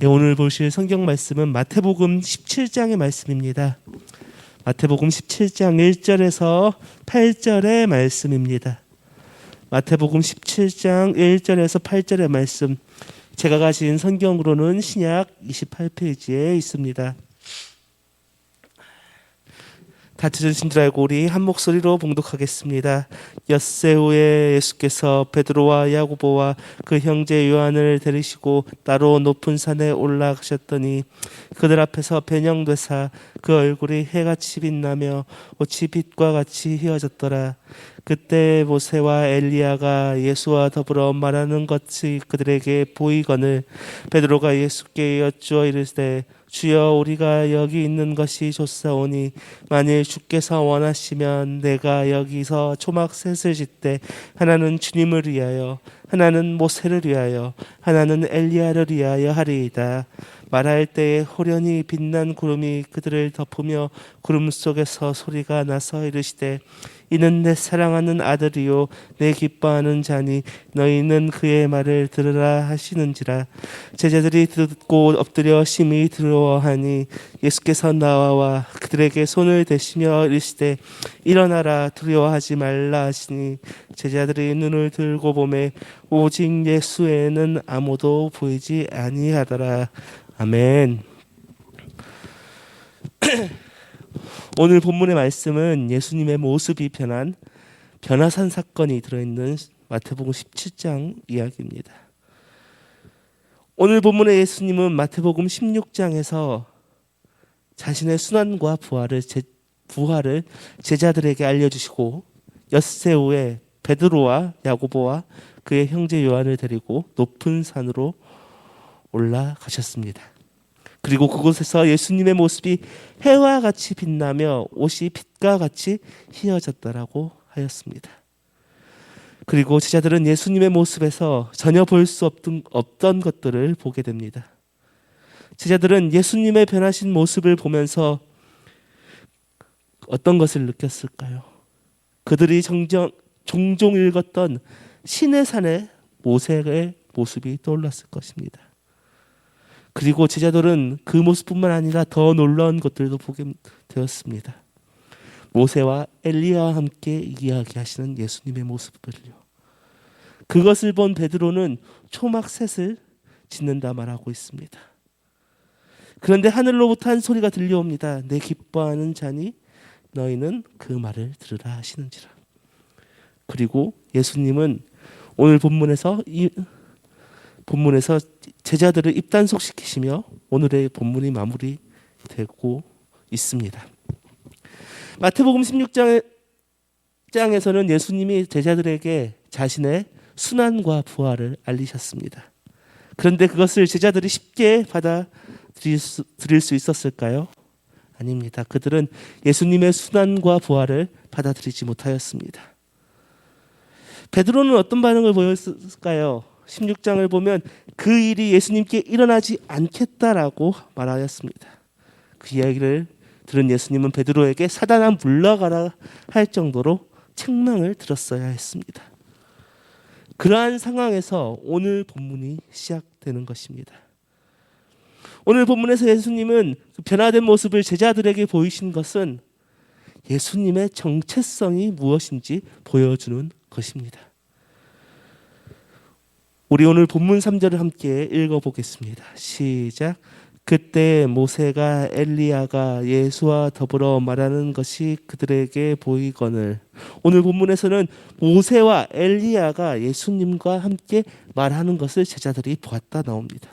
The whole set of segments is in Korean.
오늘 보실 성경 말씀은 마태복음 17장의 말씀입니다. 마태복음 17장 1절에서 8절의 말씀입니다. 마태복음 17장 1절에서 8절의 말씀, 제가 가진 성경으로는 신약 28페이지에 있습니다. 다 들으신 줄 알고 우리 한 목소리로 봉독하겠습니다. 엿새 후에 예수께서 베드로와 야고보와 그 형제 요한을 데리시고 따로 높은 산에 올라가셨더니 그들 앞에서 변형되사 그 얼굴이 해같이 빛나며 옷이 빛과 같이 휘어졌더라. 그때 모세와 엘리야가 예수와 더불어 말하는 것이 그들에게 보이거늘 베드로가 예수께 여쭈어 이르되 주여, 우리가 여기 있는 것이 좋사오니 만일 주께서 원하시면 내가 여기서 초막셋을 짓되 하나는 주님을 위하여, 하나는 모세를 위하여, 하나는 엘리야를 위하여 하리이다. 말할 때에 호련히 빛난 구름이 그들을 덮으며 구름 속에서 소리가 나서 이르시되 이는 내 사랑하는 아들이요 내 기뻐하는 자니 너희는 그의 말을 들으라 하시는지라. 제자들이 듣고 엎드려 심히 두려워하니 예수께서 나와 그들에게 손을 대시며 이르시되 일어나라, 두려워하지 말라 하시니 제자들이 눈을 들고 보매 오직 예수 외에는 아무도 보이지 아니하더라. 아멘. 오늘 본문의 말씀은 예수님의 모습이 변한 변화산 사건이 들어있는 마태복음 17장 이야기입니다. 오늘 본문의 예수님은 마태복음 16장에서 자신의 순환과 부활을 제자들에게 알려주시고 엿새 후에 베드로와 야고보와 그의 형제 요한을 데리고 높은 산으로 올라가셨습니다. 그리고 그곳에서 예수님의 모습이 해와 같이 빛나며 옷이 빛과 같이 휘어졌다라고 하였습니다. 그리고 제자들은 예수님의 모습에서 전혀 볼 수 없던 것들을 보게 됩니다. 제자들은 예수님의 변하신 모습을 보면서 어떤 것을 느꼈을까요? 그들이 종종 읽었던 시내산의 모세의 모습이 떠올랐을 것입니다. 그리고 제자들은 그 모습뿐만 아니라 더 놀라운 것들도 보게 되었습니다. 모세와 엘리야와 함께 이야기하시는 예수님의 모습들요. 그것을 본 베드로는 초막셋을 짓는다 말하고 있습니다. 그런데 하늘로부터 한 소리가 들려옵니다. 내 기뻐하는 자니 너희는 그 말을 들으라 하시는지라. 그리고 예수님은 오늘 본문에서 제자들을 입단속시키시며 오늘의 본문이 마무리되고 있습니다. 마태복음 16장에서는 예수님이 제자들에게 자신의 순환과 부활을 알리셨습니다. 그런데 그것을 제자들이 쉽게 받아들일 수 있었을까요? 아닙니다. 그들은 예수님의 순환과 부활을 받아들이지 못하였습니다. 베드로는 어떤 반응을 보였을까요? 16장을 보면 그 일이 예수님께 일어나지 않겠다라고 말하였습니다. 그 이야기를 들은 예수님은 베드로에게 사단아 물러가라 할 정도로 책망을 들었어야 했습니다. 그러한 상황에서 오늘 본문이 시작되는 것입니다. 오늘 본문에서 예수님은 그 변화된 모습을 제자들에게 보이신 것은 예수님의 정체성이 무엇인지 보여주는 것입니다. 우리 오늘 본문 3절을 함께 읽어보겠습니다. 시작. 그때 모세가 엘리야가 예수와 더불어 말하는 것이 그들에게 보이거늘. 오늘 본문에서는 모세와 엘리야가 예수님과 함께 말하는 것을 제자들이 보았다 나옵니다.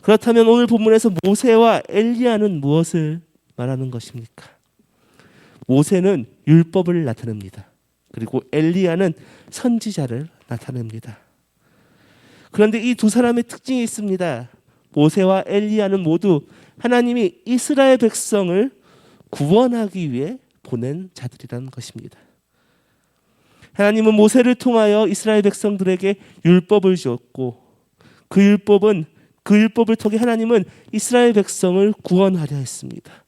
그렇다면 오늘 본문에서 모세와 엘리야는 무엇을 말하는 것입니까? 모세는 율법을 나타냅니다. 그리고 엘리야는 선지자를 나타냅니다. 그런데 이 두 사람의 특징이 있습니다. 모세와 엘리야는 모두 하나님이 이스라엘 백성을 구원하기 위해 보낸 자들이라는 것입니다. 하나님은 모세를 통하여 이스라엘 백성들에게 율법을 주었고 그 율법을 통해 하나님은 이스라엘 백성을 구원하려 했습니다.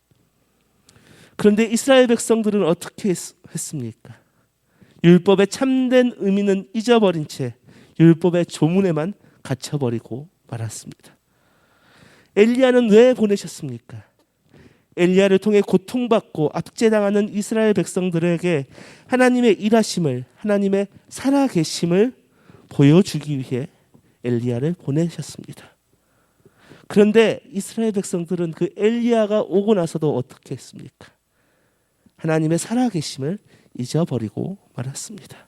그런데 이스라엘 백성들은 어떻게 했습니까? 율법의 참된 의미는 잊어버린 채 율법의 조문에만 갇혀버리고 말았습니다. 엘리야는 왜 보내셨습니까? 엘리야를 통해 고통받고 압제당하는 이스라엘 백성들에게 하나님의 일하심을, 하나님의 살아계심을 보여주기 위해 엘리야를 보내셨습니다. 그런데 이스라엘 백성들은 그 엘리야가 오고 나서도 어떻게 했습니까? 하나님의 살아계심을 잊어버리고 말았습니다.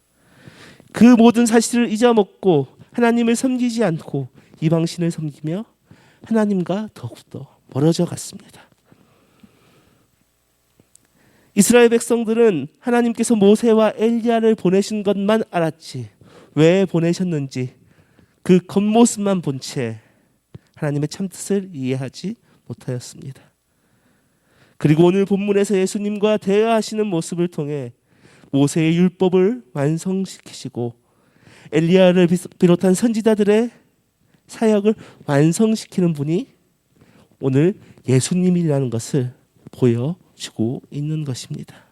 그 모든 사실을 잊어먹고 하나님을 섬기지 않고 이방신을 섬기며 하나님과 더욱더 멀어져 갔습니다. 이스라엘 백성들은 하나님께서 모세와 엘리야를 보내신 것만 알았지 왜 보내셨는지 그 겉모습만 본 채 하나님의 참뜻을 이해하지 못하였습니다. 그리고 오늘 본문에서 예수님과 대화하시는 모습을 통해 모세의 율법을 완성시키시고 엘리야를 비롯한 선지자들의 사역을 완성시키는 분이 오늘 예수님이라는 것을 보여주고 있는 것입니다.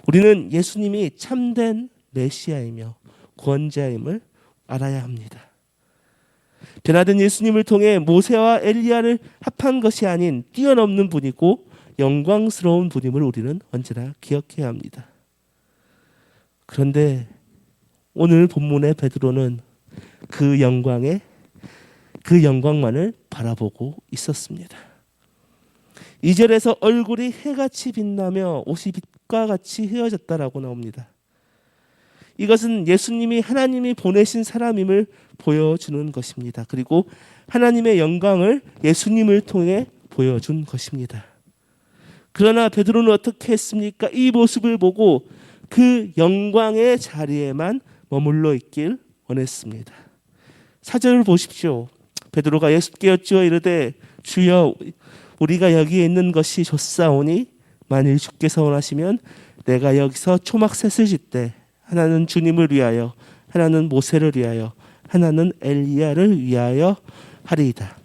우리는 예수님이 참된 메시아이며 구원자임을 알아야 합니다. 변화된 예수님을 통해 모세와 엘리야를 합한 것이 아닌 뛰어넘는 분이고 영광스러운 분임을 우리는 언제나 기억해야 합니다. 그런데 오늘 본문의 베드로는 그 영광만을 바라보고 있었습니다. 2절에서 얼굴이 해같이 빛나며 옷이 빛과 같이 휘어졌다라고 나옵니다. 이것은 예수님이 하나님이 보내신 사람임을 보여주는 것입니다. 그리고 하나님의 영광을 예수님을 통해 보여준 것입니다. 그러나 베드로는 어떻게 했습니까? 이 모습을 보고 그 영광의 자리에만 머물러 있길 원했습니다. 4절을 보십시오. 베드로가 예수께 여쭈어 이르되 주여 우리가 여기에 있는 것이 좋사오니 만일 주께서 원하시면 내가 여기서 초막셋을 짓되 하나는 주님을 위하여 하나는 모세를 위하여 하나는 엘리야를 위하여 하리이다.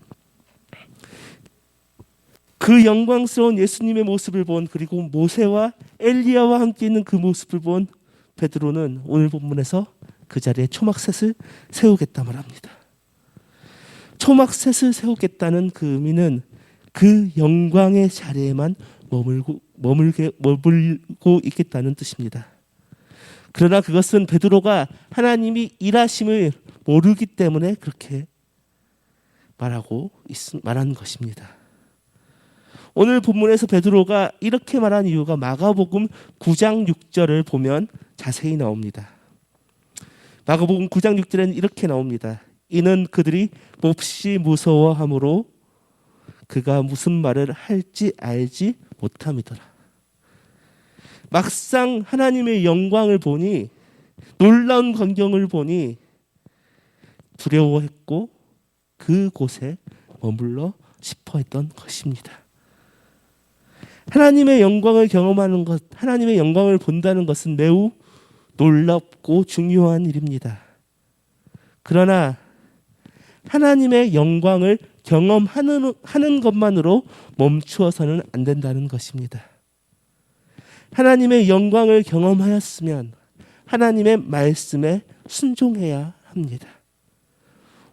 그 영광스러운 예수님의 모습을 본 그리고 모세와 엘리야와 함께 있는 그 모습을 본 베드로는 오늘 본문에서 그 자리에 초막셋을 세우겠다 말합니다. 초막셋을 세우겠다는 그 의미는 그 영광의 자리에만 머물고 있겠다는 뜻입니다. 그러나 그것은 베드로가 하나님이 일하심을 모르기 때문에 그렇게 말한 것입니다. 오늘 본문에서 베드로가 이렇게 말한 이유가 마가복음 9장 6절을 보면 자세히 나옵니다. 마가복음 9장 6절에는 이렇게 나옵니다. 이는 그들이 몹시 무서워함으로 그가 무슨 말을 할지 알지 못함이더라. 막상 하나님의 영광을 보니 놀라운 광경을 보니 두려워했고 그곳에 머물러 싶어 했던 것입니다. 하나님의 영광을 경험하는 것, 하나님의 영광을 본다는 것은 매우 놀랍고 중요한 일입니다. 그러나 하나님의 영광을 경험하는 것만으로 멈추어서는 안 된다는 것입니다. 하나님의 영광을 경험하였으면 하나님의 말씀에 순종해야 합니다.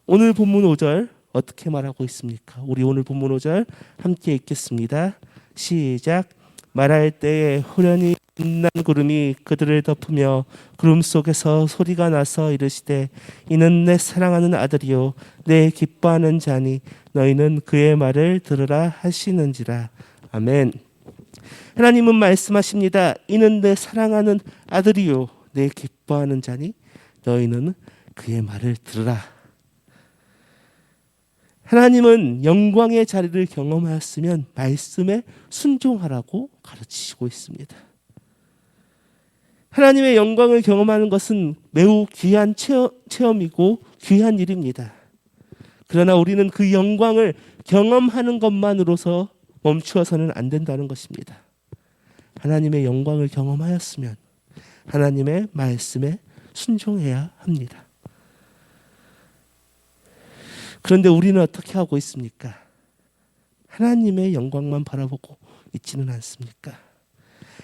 오늘 본문 5절 어떻게 말하고 있습니까? 우리 오늘 본문 5절 함께 읽겠습니다. 시작. 말할 때에 호련히 빛난 구름이 그들을 덮으며 구름 속에서 소리가 나서 이르시되 이는 내 사랑하는 아들이요 내 기뻐하는 자니 너희는 그의 말을 들으라 하시는지라. 아멘. 하나님은 말씀하십니다. 이는 내 사랑하는 아들이요 내 기뻐하는 자니 너희는 그의 말을 들으라. 하나님은 영광의 자리를 경험하였으면 말씀에 순종하라고 가르치시고 있습니다. 하나님의 영광을 경험하는 것은 매우 귀한 체험이고 귀한 일입니다. 그러나 우리는 그 영광을 경험하는 것만으로서 멈추어서는 안 된다는 것입니다. 하나님의 영광을 경험하였으면 하나님의 말씀에 순종해야 합니다. 그런데 우리는 어떻게 하고 있습니까? 하나님의 영광만 바라보고 있지는 않습니까?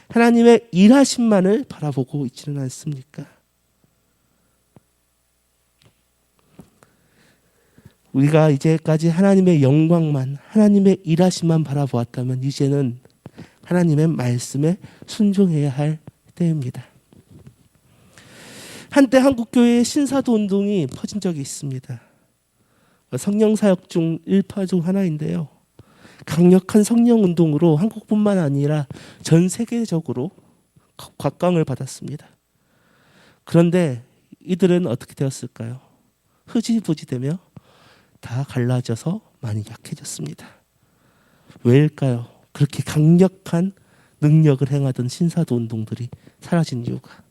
하나님의 일하심만을 바라보고 있지는 않습니까? 우리가 이제까지 하나님의 영광만, 하나님의 일하심만 바라보았다면 이제는 하나님의 말씀에 순종해야 할 때입니다. 한때 한국교회에 신사도 운동이 퍼진 적이 있습니다. 성령 사역 중 일파 중 하나인데요. 강력한 성령 운동으로 한국뿐만 아니라 전 세계적으로 곽광을 받았습니다. 그런데 이들은 어떻게 되었을까요? 흐지부지되며 다 갈라져서 많이 약해졌습니다. 왜일까요? 그렇게 강력한 능력을 행하던 신사도 운동들이 사라진 이유가.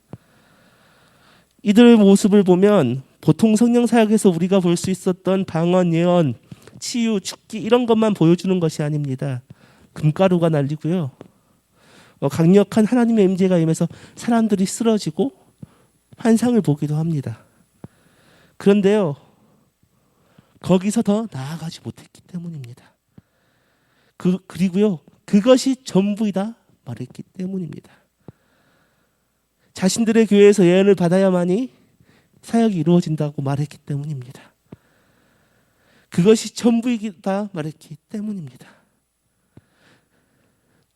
이들의 모습을 보면 보통 성령 사역에서 우리가 볼 수 있었던 방언, 예언, 치유, 축기 이런 것만 보여주는 것이 아닙니다. 금가루가 날리고요. 강력한 하나님의 임재가 임해서 사람들이 쓰러지고 환상을 보기도 합니다. 그런데요, 거기서 더 나아가지 못했기 때문입니다. 그리고요, 그것이 전부이다 말했기 때문입니다. 자신들의 교회에서 예언을 받아야만이 사역이 이루어진다고 말했기 때문입니다. 그것이 전부이다 말했기 때문입니다.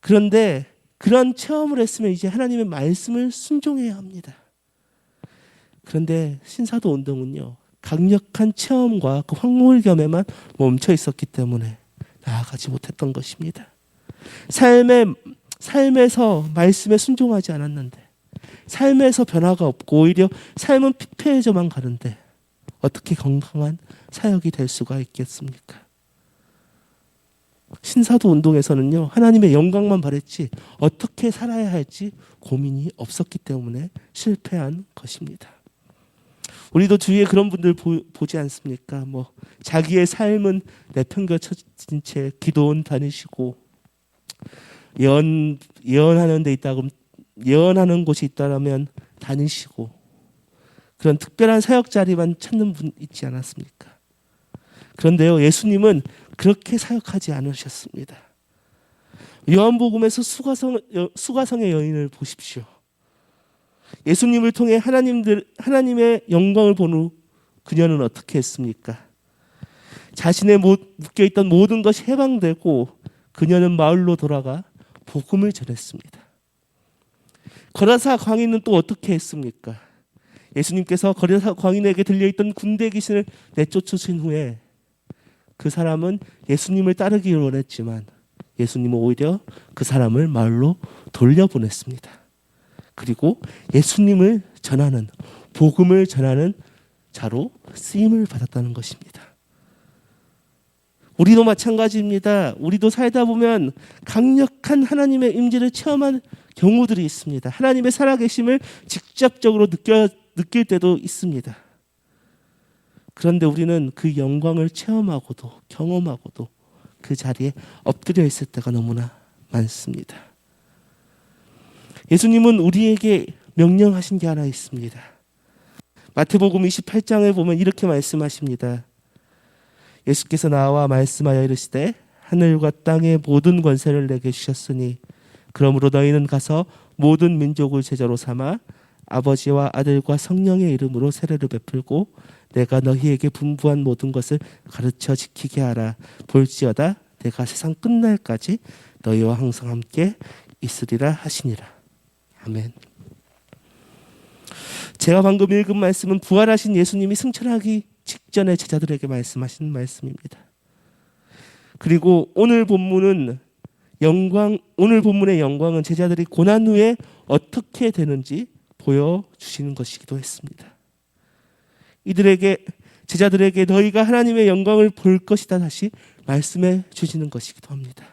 그런데 그런 체험을 했으면 이제 하나님의 말씀을 순종해야 합니다. 그런데 신사도 운동은요, 강력한 체험과 그 황홀겸에만 멈춰 있었기 때문에 나아가지 못했던 것입니다. 삶에서 말씀에 순종하지 않았는데, 삶에서 변화가 없고 오히려 삶은 피폐해져만 가는데 어떻게 건강한 사역이 될 수가 있겠습니까? 신사도 운동에서는요, 하나님의 영광만 바랬지 어떻게 살아야 할지 고민이 없었기 때문에 실패한 것입니다. 우리도 주위에 그런 분들 보지 않습니까? 자기의 삶은 내팽겨쳐진 채 기도원 다니시고 예언하는 데 있다 그러면 예언하는 곳이 있다라면 다니시고 그런 특별한 사역 자리만 찾는 분 있지 않았습니까? 그런데요, 예수님은 그렇게 사역하지 않으셨습니다. 요한복음에서 수가성의 여인을 보십시오. 예수님을 통해 하나님의 영광을 본 후 그녀는 어떻게 했습니까? 자신의 묶여있던 모든 것이 해방되고 그녀는 마을로 돌아가 복음을 전했습니다. 거라사 광인은 또 어떻게 했습니까? 예수님께서 거라사 광인에게 들려있던 군대 귀신을 내쫓으신 후에 그 사람은 예수님을 따르기를 원했지만 예수님은 오히려 그 사람을 마을로 돌려보냈습니다. 그리고 예수님을 전하는, 복음을 전하는 자로 쓰임을 받았다는 것입니다. 우리도 마찬가지입니다. 우리도 살다 보면 강력한 하나님의 임재를 체험한 경우들이 있습니다. 하나님의 살아계심을 직접적으로 느낄 때도 있습니다. 그런데 우리는 그 영광을 체험하고도 경험하고도 그 자리에 엎드려 있을 때가 너무나 많습니다. 예수님은 우리에게 명령하신 게 하나 있습니다. 마태복음 28장에 보면 이렇게 말씀하십니다. 예수께서 나와 말씀하여 이르시되 하늘과 땅의 모든 권세를 내게 주셨으니 그러므로 너희는 가서 모든 민족을 제자로 삼아 아버지와 아들과 성령의 이름으로 세례를 베풀고 내가 너희에게 분부한 모든 것을 가르쳐 지키게 하라. 볼지어다 내가 세상 끝날까지 너희와 항상 함께 있으리라 하시니라. 아멘. 제가 방금 읽은 말씀은 부활하신 예수님이 승천하기 직전에 제자들에게 말씀하신 말씀입니다. 그리고 오늘 본문의 영광은 제자들이 고난 후에 어떻게 되는지 보여주시는 것이기도 했습니다. 제자들에게 너희가 하나님의 영광을 볼 것이다 다시 말씀해 주시는 것이기도 합니다.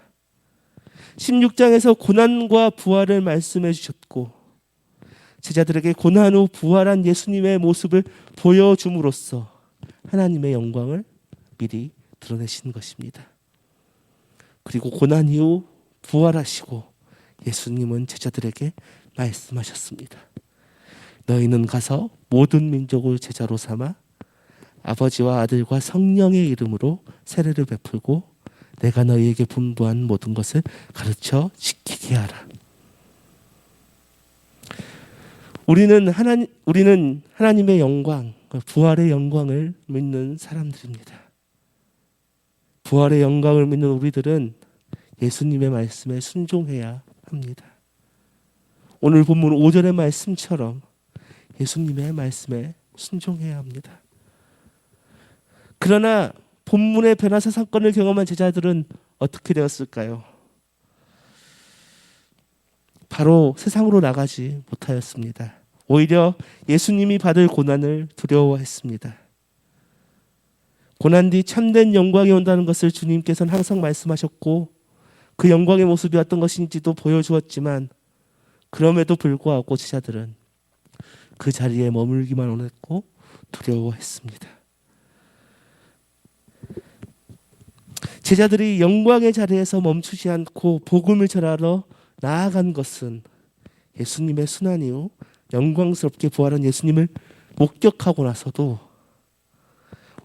16장에서 고난과 부활을 말씀해 주셨고 제자들에게 고난 후 부활한 예수님의 모습을 보여줌으로써 하나님의 영광을 미리 드러내신 것입니다. 그리고 고난 이후 부활하시고 예수님은 제자들에게 말씀하셨습니다. 너희는 가서 모든 민족을 제자로 삼아 아버지와 아들과 성령의 이름으로 세례를 베풀고 내가 너희에게 분부한 모든 것을 가르쳐 지키게 하라. 우리는 하나님의 영광, 부활의 영광을 믿는 사람들입니다. 부활의 영광을 믿는 우리들은 예수님의 말씀에 순종해야 합니다. 오늘 본문 5절의 말씀처럼 예수님의 말씀에 순종해야 합니다. 그러나 본문의 변화사 사건을 경험한 제자들은 어떻게 되었을까요? 바로 세상으로 나가지 못하였습니다. 오히려 예수님이 받을 고난을 두려워했습니다. 고난 뒤 참된 영광이 온다는 것을 주님께서는 항상 말씀하셨고 그 영광의 모습이 어떤 것인지도 보여주었지만 그럼에도 불구하고 제자들은 그 자리에 머물기만 원했고 두려워했습니다. 제자들이 영광의 자리에서 멈추지 않고 복음을 전하러 나아간 것은 예수님의 순환 이후 영광스럽게 부활한 예수님을 목격하고 나서도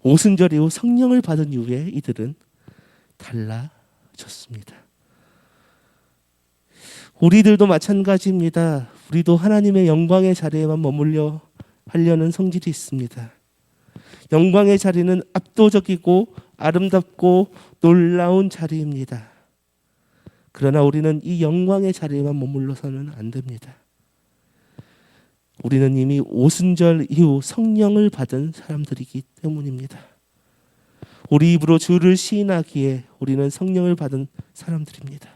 오순절 이후 성령을 받은 이후에 이들은 달라졌습니다. 우리들도 마찬가지입니다. 우리도 하나님의 영광의 자리에만 머물려 하려는 성질이 있습니다. 영광의 자리는 압도적이고 아름답고 놀라운 자리입니다. 그러나 우리는 이 영광의 자리에만 머물러서는 안 됩니다. 우리는 이미 오순절 이후 성령을 받은 사람들이기 때문입니다. 우리 입으로 주를 시인하기에 우리는 성령을 받은 사람들입니다.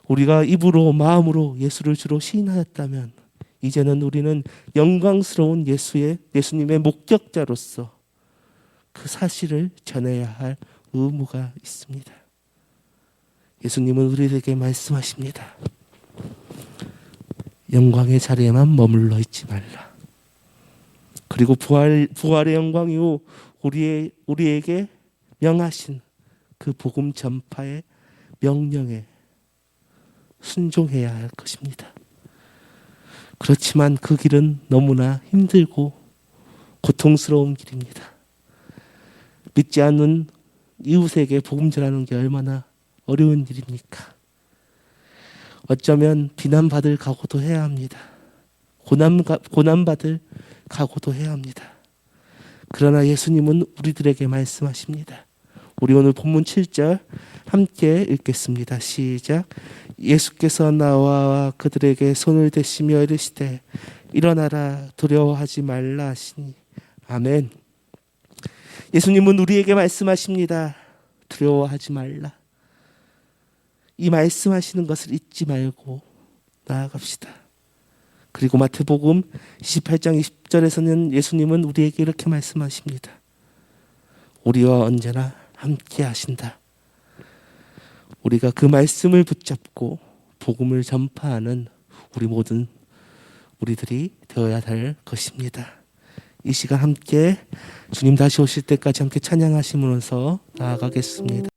우리가 입으로 마음으로 예수를 주로 시인하였다면 이제는 우리는 영광스러운 예수님의 목격자로서 그 사실을 전해야 할 의무가 있습니다. 예수님은 우리에게 말씀하십니다. 영광의 자리에만 머물러 있지 말라. 그리고 부활의 영광 이후 우리에게 명하신 그 복음 전파의 명령에 순종해야 할 것입니다. 그렇지만 그 길은 너무나 힘들고 고통스러운 길입니다. 믿지 않는 이웃에게 복음 전하는 게 얼마나 어려운 일입니까? 어쩌면 비난받을 각오도 해야 합니다. 고난받을 각오도 해야 합니다. 그러나 예수님은 우리들에게 말씀하십니다. 우리 오늘 본문 7절 함께 읽겠습니다. 시작. 예수께서 나와 그들에게 손을 대시며 이르시되 일어나라 두려워하지 말라 하시니. 아멘. 예수님은 우리에게 말씀하십니다. 두려워하지 말라. 이 말씀하시는 것을 잊지 말고 나아갑시다. 그리고 마태복음 28장 20절에서는 예수님은 우리에게 이렇게 말씀하십니다. 우리와 언제나 함께 하신다. 우리가 그 말씀을 붙잡고 복음을 전파하는 우리들이 되어야 할 것입니다. 이 시간 함께 주님 다시 오실 때까지 함께 찬양하시면서 나아가겠습니다.